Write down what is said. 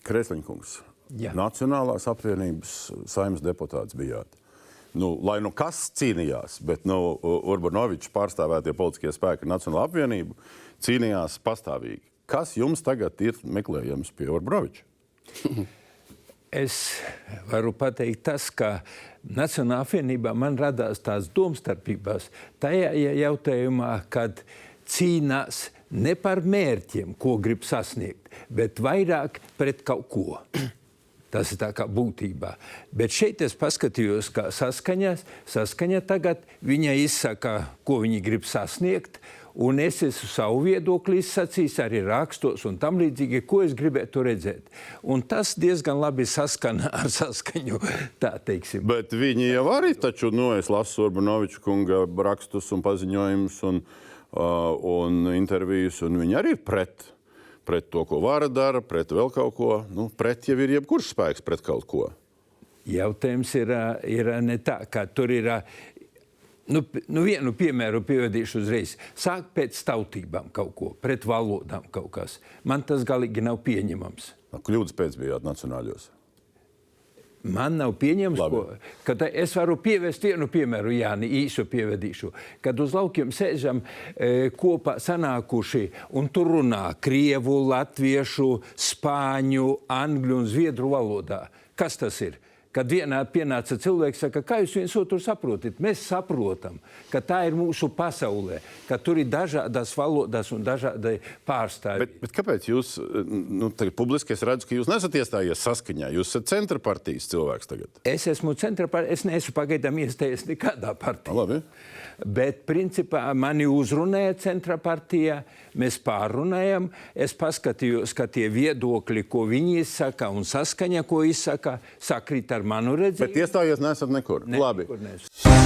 Kresliņkungs, Jā. Nacionālās apvienības Saeimas deputāts bijāt. Lai kas cīnījās, bet Urbanoviča pārstāvētie politiskie spēki Nacionālā apvienība cīnījās pastāvīgi. Kas jums tagad ir meklējams pie Urbanoviča? Es varu pateikt tas, ka Nacionālā apvienībā man radās tās domstarpības tajā jautājumā, kad cīnās ne par mērķiem, ko grib sasniegt, bet vairāk pret kaut ko. Tas ir tā kā būtībā. Bet šeit es paskatījos, kā saskaņa tagad, viņa izsaka, ko viņi grib sasniegt, un es esmu savu viedokli izsacījis arī rakstos un tam līdzīgi, ko es gribētu redzēt. Un tas diezgan labi saskana ar saskaņu, tā teiksim. Bet viņi jau arī taču, es lasu Urbanoviča kunga rakstus un paziņojumus un intervijas, un viņi arī ir pret to, ko vara dara, pret vēl kaut ko. Pret jau ir jebkurš spēks pret kaut ko. Jautājums ir ne tā, ka tur ir... vienu piemēru pievedīšu uzreiz. Sāk pēc tautībām kaut ko, pret valodām kaut kas. Man tas galīgi nav pieņemams. Kļūdas pēc bijāt nacionāļos. Man nav pieņemams, kad es varu pievest vienu piemēru, Jāni, īsu pievedīšu. Kad uz laukiem sēžam kopā sanākuši un tur runā krievu, latviešu, spāņu, angļu un zviedru valodā. Kas tas ir? Kad vienā pienāca cilvēks, saka, kā jūs viens otru saprotat? Mēs saprotam, ka tā ir mūsu pasaulē, ka tur ir dažādas valodas un dažādi pārstāvji. Bet kāpēc jūs, tagad publiski es redzu, ka jūs nesat iestājies Saskaņā, jūs esat centra partijas cilvēks tagad? Es esmu centra partija, es neesmu pagaidām iestājies nekādā partijā. Labi. Bet principā mani uzrunāja centra partijā, mēs pārrunājam, es paskatījos, ka tie viedokļi, ko viņi izsaka un Saskaņa, ko izsaka, sakrīt ar manu redzību. Bet iestājies nesat nekur? Ne, Labi. nekur neesmu.